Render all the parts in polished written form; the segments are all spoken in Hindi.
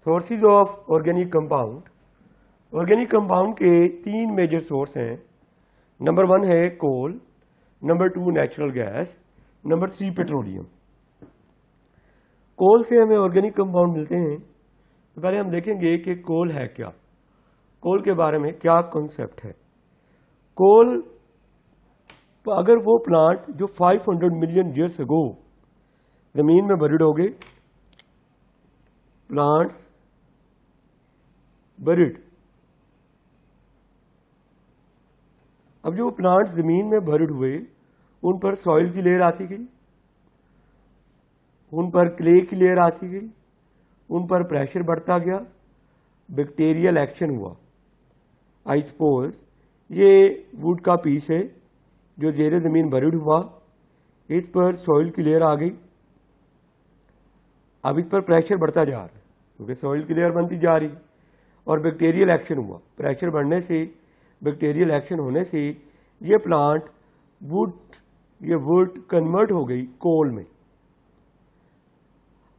Sources of organic compound. Organic compound के तीन मेजर सोर्स हैं। नंबर 1 है coal, number 2 natural gas, number 3 petroleum. Coal से हमें ऑर्गेनिक कंपाउंड मिलते हैं। तो पहले हम देखेंगे कि कोल है क्या, कोल के बारे में क्या कॉन्सेप्ट है। कोल अगर वो प्लांट जो 500 मिलियन ईयर्स अगो जमीन में बरिड हो गए, प्लांट्स बरिड, अब जो प्लांट जमीन में बरिड हुए उन पर सॉइल की लेयर आती गई, उन पर क्ले की लेयर आती गई, उन पर प्रेशर बढ़ता गया, बैक्टीरियल एक्शन हुआ। आई सपोज ये वुड का पीस है जो ज़ेरे ज़मीन बरिड हुआ, इस पर सॉइल की लेयर आ गई। अब इस पर प्रेशर बढ़ता जा रहा है क्योंकि सॉइल की लेयर बनती जा रही और बैक्टीरियल एक्शन हुआ। प्रेशर बढ़ने से, बैक्टीरियल एक्शन होने से ये प्लांट वुड कन्वर्ट हो गई कोल में।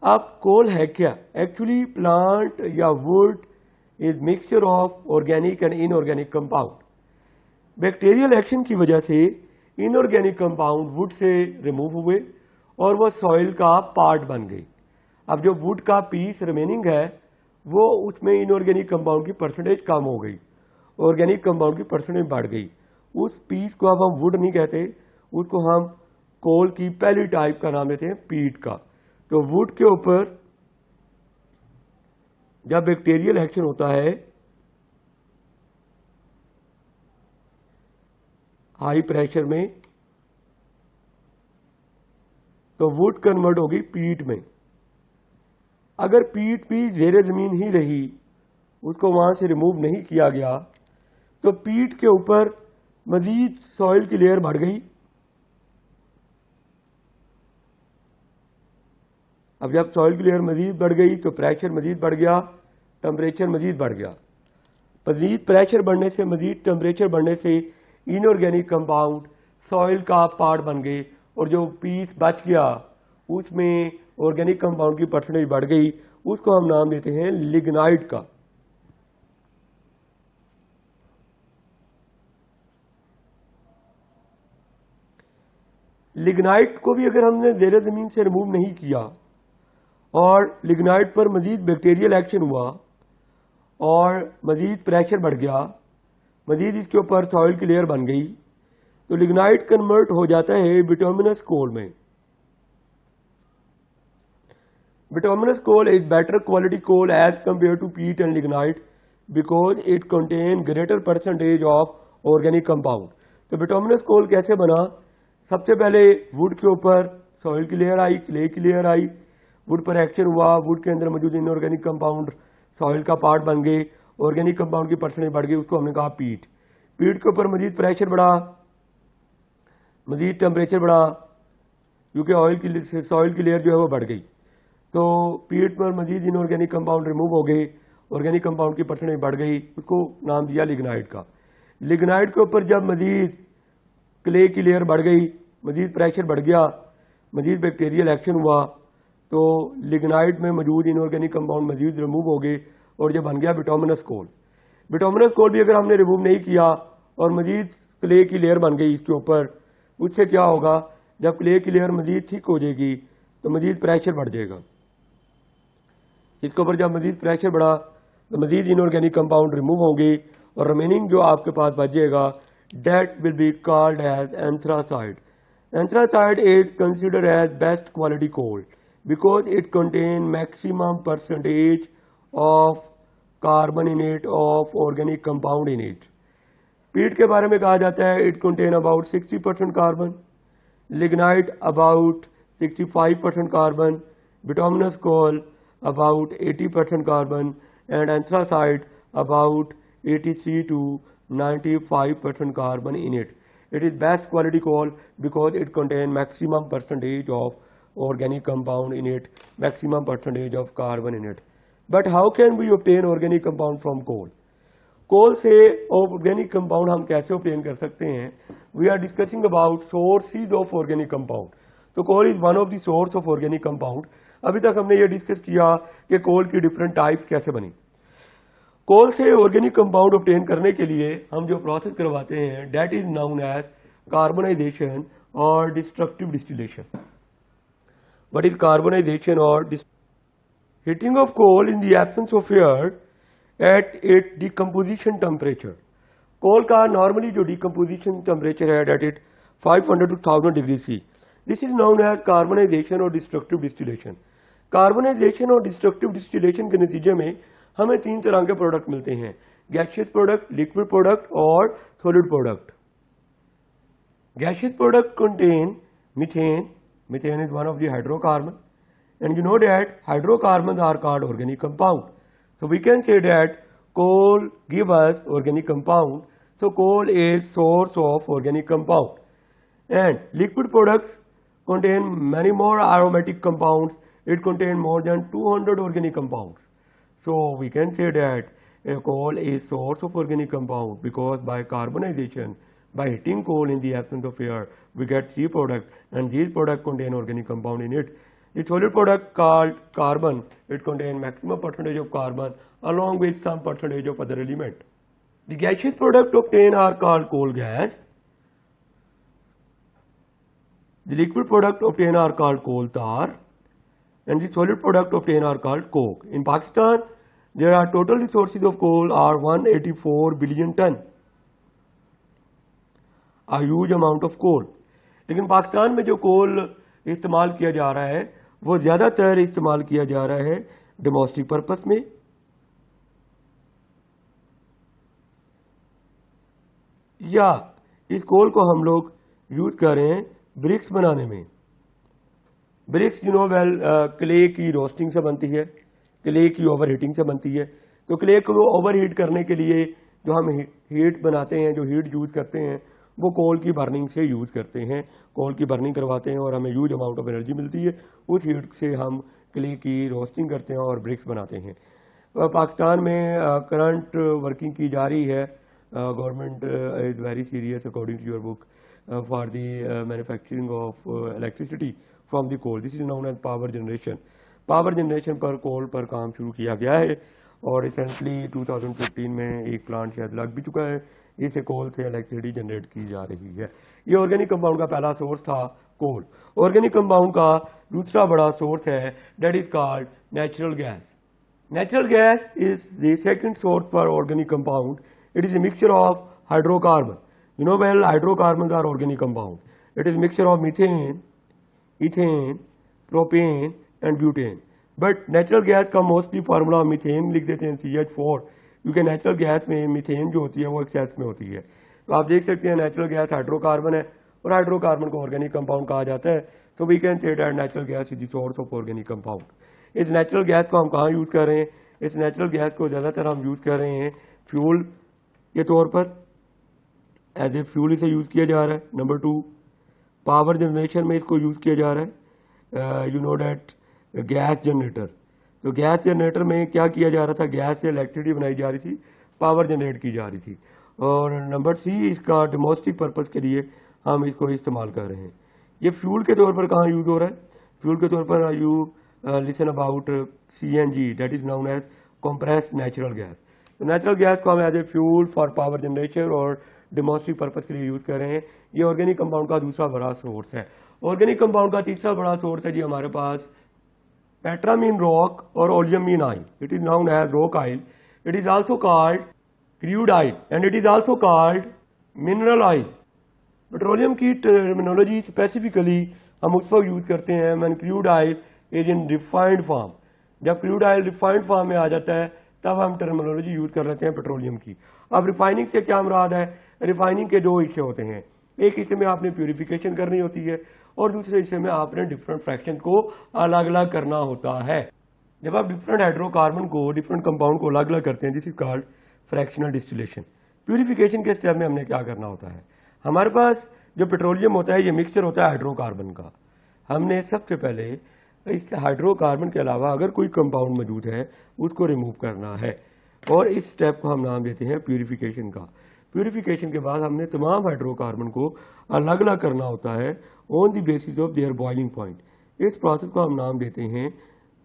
अब कोल है क्या? एक्चुअली प्लांट या would is mixture of organic and inorganic compound. Bacterial action की वजह से inorganic compound would say remove हुए और वो सॉइल का पार्ट बन गई। अब जो वुड का पीस रिमेनिंग है वो उसमें इनऑर्गेनिक कंपाउंड की परसेंटेज कम हो गई, ऑर्गेनिक कंपाउंड की परसेंटेज बढ़ गई। उस पीस को अब हम वुड नहीं कहते, उसको हम कोल की पहली टाइप का नाम देते हैं, पीट का। तो वुड के ऊपर जब बैक्टीरियल एक्शन होता है हाई प्रेशर में, तो वुड कन्वर्ट होगी पीट में। अगर पीट भी ज़ेरे ज़मीन ही रही, उसको वहां से रिमूव नहीं किया गया, तो पीट के ऊपर मजीद सॉइल की लेयर बढ़ गई। अब जब सॉइल की लेयर मजीद बढ़ गई तो प्रेशर मजीद बढ़ गया, टेम्परेचर मजीद बढ़ गया। मजीद प्रेशर बढ़ने से, मजीद टेम्परेचर बढ़ने से इनऑर्गेनिक कंपाउंड सॉइल का पार्ट बन गए और जो पीस बच गया उसमें ऑर्गेनिक कंपाउंड की परसेंटेज बढ़ गई। उसको हम नाम देते हैं लिग्नाइट का। लिग्नाइट को भी अगर हमने ज़ेरे ज़मीन से रिमूव नहीं किया और लिग्नाइट पर मजीद बैक्टीरियल एक्शन हुआ और मजीद प्रेशर बढ़ गया, मजीद इसके ऊपर सॉइल की लेयर बन गई, तो लिग्नाइट कन्वर्ट हो जाता है बिटुमिनस कोल में। Bituminous coal is better quality coal as compare to peat and lignite because it contain greater percentage of organic compound. तो बिटुमिनस कोल कैसे बना? सबसे पहले वुड के ऊपर सॉइल की लेयर आई, क्ले की लेयर आई, वुड पर एक्शन हुआ, वुड के अंदर मौजूद इनऑर्गेनिक कंपाउंड सॉइल का पार्ट बन गए, ऑर्गेनिक कंपाउंड की परसेंटेज बढ़ गई, उसको हमने कहा पीट। पीट के ऊपर मजीद प्रेशर बढ़ा, मजीद टेम्परेचर बढ़ा क्योंकि सॉइल की लेयर जो है वो बढ़ गई, तो पीट पर मजीद इनऑर्गेनिक कंपाउंड रिमूव हो गए, ऑर्गेनिक कंपाउंड की परसेंटेज बढ़ गई, उसको नाम दिया लिग्नाइट का। लिग्नाइट के ऊपर जब मजीद क्ले की लेयर बढ़ गई, मजीद प्रेशर बढ़ गया, मजीद बैक्टीरियल एक्शन हुआ, तो लिग्नाइट में मौजूद इनऑर्गेनिक कंपाउंड मजीद रिमूव हो गए और जब बन गया बिटुमिनस कोल। बिटुमिनस कोल भी अगर हमने रिमूव नहीं किया और मजीद क्ले की लेयर बन गई इसके ऊपर, उससे क्या होगा? जब क्ले की लेयर मजीद थिक हो जाएगी तो मजीद प्रेशर बढ़ जाएगा। इसके ऊपर जब मजीद प्रेशर बढ़ा तो मजीद इनऑर्गेनिक कंपाउंड रिमूव होंगे और रिमेनिंग जो आपके पास बच जाएगा, that will be called as anthracite. Anthracite is considered as best quality coal because it contains maximum percentage of carbon in it, of organic compound in it. पीट के बारे में कहा जाता है it contain about 60% carbon, lignite about 65% carbon, bituminous coal about 80% carbon, and anthracite about 83 to 95% carbon in it. It is best quality coal because it contains maximum percentage of organic compound in it, maximum percentage of carbon in it. But how can we obtain organic compound from coal? कोल से ऑर्गेनिक कंपाउंड हम कैसे ऑब्टेन कर सकते हैं? We are discussing about sources of organic compound. तो coal is one of the source of organic compound. अभी तक हमने ये डिस्कस किया कि कोल की डिफरेंट टाइप्स कैसे बनी। कोल से ऑर्गेनिक कंपाउंड ऑब्टेन करने के लिए हम जो प्रोसेस करवाते हैं that is known as carbonisation और destructive distillation. What is carbonisation और heating of coal in the absence of air at it decomposition temperature. Coal का नॉर्मली जो डिकम्पोजिशन टेम्परेचर है that it 500 to 1000 degree C. This is known as carbonisation और डिस्ट्रक्टिव डिस्टिलेशन। कार्बोनाइजेशन और डिस्ट्रक्टिव डिस्टिलेशन के नतीजे में हमें तीन तरह के प्रोडक्ट मिलते हैं, गैसियस प्रोडक्ट, लिक्विड प्रोडक्ट और solid product. Gaseous product contain methane. Methane is one of the hydrocarbon and you know that hydrocarbon are called organic compound. So we can say that coal give us organic compound. So coal is source of organic compound. And liquid products contain many more aromatic compounds. It contains more than 200 organic compounds. So we can say that a coal is source of organic compound because by carbonization, by heating coal in the absence of air, we get C product and these products contain organic compound in it. The solid product called carbon, it contains maximum percentage of carbon along with some percentage of other element. The gaseous product obtained are called coal gas. The liquid product obtained are called coal tar and the solid product obtained are called coke. In Pakistan, there are total resources of coal are 184 billion ton. A huge amount of coal. लेकिन पाकिस्तान में जो कोल इस्तेमाल किया जा रहा है वो ज़्यादातर इस्तेमाल किया जा रहा है डोमेस्टिक पर्पस में या इस कोल को हम लोग यूज कर रहे हैं ब्रिक्स बनाने में। Bricks you know well clay की रोस्टिंग से बनती है, क्ले की ओवर हीटिंग से बनती है। तो क्ले को ओवर हीट करने के लिए जो हम हीट बनाते हैं, जो हीट यूज करते हैं वो कोल की बर्निंग से यूज करते हैं। कोल की बर्निंग करवाते हैं और हमें ह्यूज अमाउंट ऑफ एनर्जी मिलती है। उस हीट से हम क्ले की रोस्टिंग करते हैं और ब्रिक्स बनाते हैं। पाकिस्तान में करंट वर्किंग की जा रही है। Government is very serious according to your book for the manufacturing of electricity from the coal. This is known as power generation. Power generation पर कोल पर काम शुरू किया गया है और रिसेंटली 2015 में एक प्लांट शायद लग भी चुका है। इससे कोल से इलेक्ट्रिसिटी जनरेट की जा रही है। ये ऑर्गेनिक कंपाउंड का पहला सोर्स था कोल। ऑर्गेनिक कंपाउंड का दूसरा बड़ा सोर्स है that is called natural gas. Natural gas is the second source for organic compound. It is a mixture of hydrocarbon. You know well hydrocarbon are organic compound. It is mixture of methane, ethane, propane and butane. But natural gas का मोस्टली फार्मूला मीथेन लिख देते हैं CH4 क्योंकि नेचुरल गैस में मीथेन जो होती है वो एक्सेस में होती है। तो आप देख सकते हैं नेचुरल गैस हाइड्रोकार्बन है और हाइड्रोकार्बन को ऑर्गेनिक कंपाउंड कहा जाता है। तो we can say that natural gas is the source of organic compound. इस नेचुरल गैस को हम कहाँ यूज कर रहे हैं? इस नेचुरल गैस को ज़्यादातर हम यूज कर रहे हैं फ्यूल के तौर पर, एज ए फ्यूल इसे यूज किया जा रहा है। नंबर 2, पावर जनरेशन में इसको यूज किया जा रहा है। You know that gas generator. तो गैस जनरेटर में क्या किया जा रहा था? गैस से इलेक्ट्रिसिटी बनाई जा रही थी, पावर जनरेट की जा रही थी। और नंबर C, इसका डोमेस्टिक पर्पस के लिए हम इसको इस्तेमाल कर रहे हैं। ये फ्यूल के तौर पर कहाँ यूज हो रहा है? फ्यूल के तौर पर you listen about CNG that is known as compressed natural gas. तो नेचुरल गैस को हम as a fuel for power generation और डोमेस्टिक पर्पस के लिए यूज कर रहे हैं। ये ऑर्गेनिक कंपाउंड का दूसरा बड़ा सोर्स है। ऑर्गेनिक कंपाउंड का तीसरा बड़ा सोर्स है जी हमारे पास पेट्रामीन रॉक और oleum mean oil. It is known as rock oil. It is also called crude oil and it is also called mineral oil. Petroleum की टर्मिनोलॉजी स्पेसिफिकली हम उस वक्त यूज करते हैं when crude oil is in refined form. जब क्रूड ऑयल रिफाइंड फॉर्म में आ जाता है तब हम टर्मिनोलॉजी यूज कर लेते हैं पेट्रोलियम की। अब रिफाइनिंग से क्या मुराद है? रिफाइनिंग के दो हिस्से होते हैं। एक हिस्से में आपने प्यूरिफिकेशन करनी होती है और दूसरे हिस्से में आपने डिफरेंट फ्रैक्शन को अलग अलग करना होता है। जब आप डिफरेंट हाइड्रोकार्बन को, डिफरेंट कंपाउंड को अलग अलग करते हैं, this is called fractional distillation. Purification के स्टेप में हमने क्या करना होता है? हमारे पास जो पेट्रोलियम होता है ये मिक्सचर होता है हाइड्रोकार्बन का। हमने सबसे पहले इस हाइड्रोकार्बन के अलावा अगर कोई कंपाउंड मौजूद है उसको रिमूव करना है और इस स्टेप को हम नाम देते हैं प्यूरिफिकेशन का। प्यूरिफिकेशन के बाद हमने तमाम हाइड्रोकार्बन को अलग अलग करना होता है on the basis of their boiling point. इस प्रोसेस को हम नाम देते हैं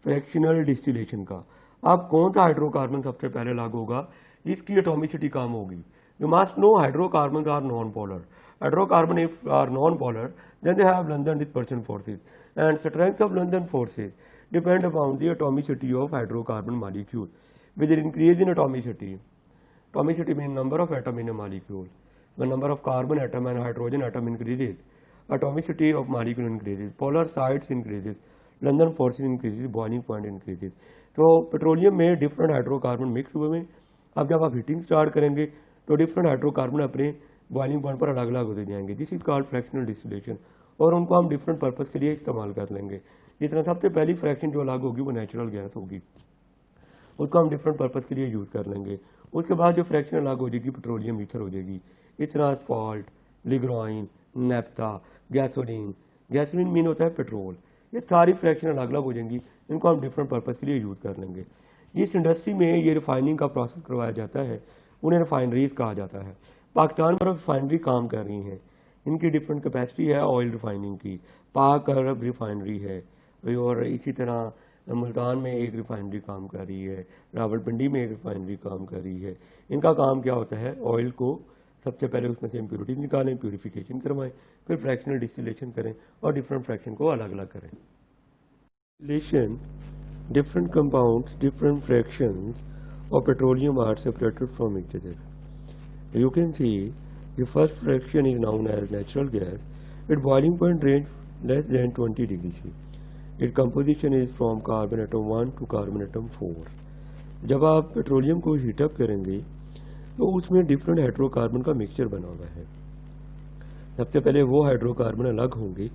फ्रैक्शनल डिस्टिलेशन का। अब कौन सा हाइड्रोकार्बन सबसे पहले लागू होगा, इसकी एटॉमिसिटी कम होगी। You must know hydrocarbon are non polar. Hydrocarbon if are non polar then they have London dispersion forces, and strength of London forces depend upon the atomicity of hydrocarbon molecule. With an increase in atomicity means number of atom in a molecule. When number of carbon atom and hydrogen atom increases, atomicity of molecule increases, polar sides increases, London forces increases, boiling point increases. तो पेट्रोलियम में डिफरेंट हाइड्रोकार्बन मिक्स हुए हैं। अब जब आप हीटिंग स्टार्ट करेंगे तो डिफरेंट हाइड्रोकार्बन अपने बॉइलिंग पॉइंट पर अलग अलग होते जाएंगे। This is called fractional distillation, और उनको हम डिफरेंट पर्पस के लिए इस्तेमाल कर लेंगे। जिस तरह सबसे पहली फ्रैक्शन जो अलग होगी वो नेचुरल गैस होगी, उसको हम डिफरेंट पर्पस के लिए यूज़ कर लेंगे। उसके बाद जो फ्रैक्शन अलग हो जाएगी पेट्रोलियम ईथर हो जाएगी। इस तरह असफॉल्ट, लिग्राइन, नेफ्था, गैसोलीन, गैसोलीन मीन होता है पेट्रोल, ये सारी फ्रैक्शन अलग अलग हो जाएंगी, इनको हम डिफरेंट पर्पस के लिए यूज़ कर लेंगे। जिस इंडस्ट्री में ये रिफाइनिंग का प्रोसेस करवाया जाता है उन्हें रिफाइनरीज कहा जाता है। पाकिस्तान में रिफाइनरी काम कर रही हैं, इनकी डिफरेंट कैपेसिटी है ऑयल रिफाइनिंग की। पाक अरब रिफाइनरी है, और इसी तरह मुल्तान में एक रिफाइनरी काम कर रही है, रावलपिंडी में एक रिफाइनरी काम कर रही है। इनका काम क्या होता है, ऑयल को सबसे पहले उसमें से इम्प्योरिटीज निकालें, प्यूरिफिकेशन करवाएं, फिर फ्रैक्शनल डिस्टिलेशन करें और डिफरेंट फ्रैक्शन को अलग अलग करें। Distillation, different compounds, different fractions of petroleum are separated from each other. You can see the first fraction is known as natural gas. Its boiling point range less than 20 degrees C. Its composition is from carbon atom 1 to carbon atom 4. जब आप पेट्रोलियम को हीटअप करेंगे तो उसमें डिफरेंट हाइड्रोकार्बन का मिक्सचर बना हुआ है। सबसे पहले वो हाइड्रोकार्बन अलग होंगे,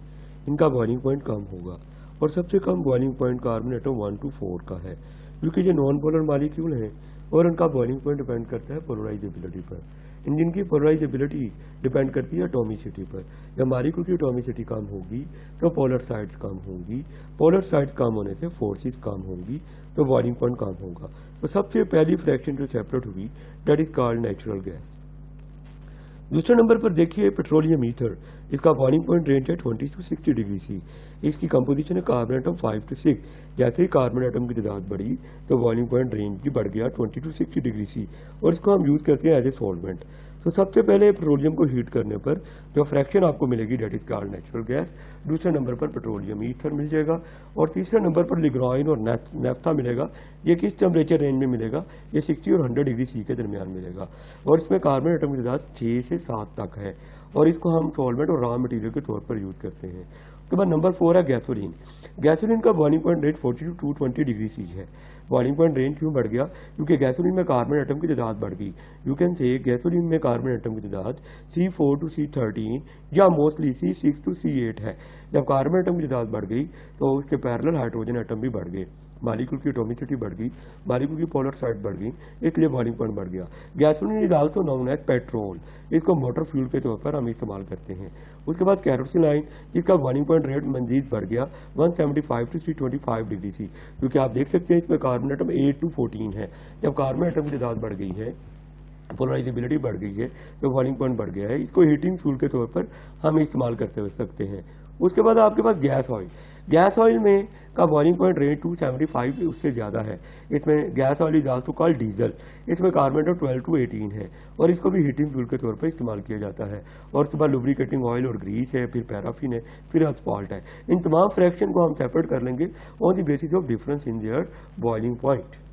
इनका बॉइलिंग पॉइंट कम होगा, और सबसे कम boiling point carbon atom 1 to 4 का है, क्योंकि जो नॉन पोलर मॉलिक्यूल हैं और उनका बॉइलिंग पॉइंट डिपेंड करता है पोलराइजेबिलिटी पर। इंजन की पोलराइजेबिलिटी डिपेंड करती है एटॉमिसिटी पर। जब मॉलिक्यूल की एटॉमिसिटी कम होगी तो पोलर साइड्स कम होंगी, पोलर साइड्स कम होने से फोर्सेस कम होंगी, तो बॉइलिंग पॉइंट कम होगा। तो सबसे पहली फ्रैक्शन जो सेपरेट हुई that is called natural gas. दूसरे नंबर पर देखिए पेट्रोलियम ईथर, इसका बॉइलिंग पॉइंट रेंज है 20 to 60 डिग्री सी। इसकी कंपोजिशन है कार्बन एटम 5 to 6। जैसे ही कार्बन एटम की तादाद बढ़ी तो बॉइलिंग पॉइंट रेंज भी बढ़ गया 20 to 60 डिग्री सी, और इसको हम यूज़ करते हैं एज ए सॉल्वेंट। तो सबसे पहले पेट्रोलियम को हीट करने पर जो फ्रैक्शन आपको मिलेगी that is called natural gas. दूसरे नंबर पर पेट्रोलियम ईथर मिल जाएगा, और तीसरे नंबर पर लिग्राइन और नेफ्था मिलेगा। ये किस टेम्परेचर रेंज में मिलेगा, ये 60 और 100 डिग्री सी के दरमियान मिलेगा, और इसमें कार्बन एटम की तादाद 6 से 7 तक है, और इसको हम सॉल्वेंट और रॉ मटेरियल के तौर पर यूज़ करते हैं। उसके बाद नंबर 4 है गैसोलीन। गैसोलीन का boiling point range 40 to 220 degree C है। बॉइलिंग पॉइंट रेंज क्यों बढ़ गया, क्योंकि गैसोलीन में कार्बन एटम की तादाद बढ़ गई। यू कैन से गैसोलीन में कार्बन एटम की तादाद C4 to C13 या मोस्टली C6 to C8 है। जब कार्बन एटम की तादाद बढ़ गई तो उसके पैरेलल हाइड्रोजन एटम भी बढ़ गए, मॉलिक्यूल की एटॉमिसिटी बढ़ गई, मॉलिक्यूल की पोलर साइड बढ़ गई, इसलिए बॉइलिंग पॉइंट बढ़ गया। Gasoline is also known as petrol, इसको मोटर फ्यूल के तौर पर हम इस्तेमाल करते हैं। उसके बाद कैरोसिन, जिसका बॉइलिंग पॉइंट रेट मजीद बढ़ गया 175 to 325 डिग्री सी, क्योंकि आप देख सकते हैं इसमें कार्बन एटम 8 to 14 है। जब कार्बन एटम की तादाद बढ़ गई है, पोलराइजेबिलिटी बढ़ गई है, तो बॉइलिंग पॉइंट बढ़ गया है, इसको हीटिंग फ्यूल के तौर पर हम इस्तेमाल करते हो सकते हैं। उसके बाद आपके पास गैस ऑयल। गैस ऑयल में का बॉइलिंग पॉइंट रेट 275 उससे ज़्यादा है। इसमें gas oil is also called diesel. इसमें कार्बन एटम 12 to 18 है, और इसको भी हीटिंग फ्यूल के तौर पर इस्तेमाल किया जाता है। और उसके बाद लुब्रिकेटिंग ऑयल और ग्रीस है, फिर पैराफिन है, फिर असफॉल्ट है। इन तमाम फ्रैक्शन को हम सेपरेट कर लेंगे on the basis of difference in their boiling point.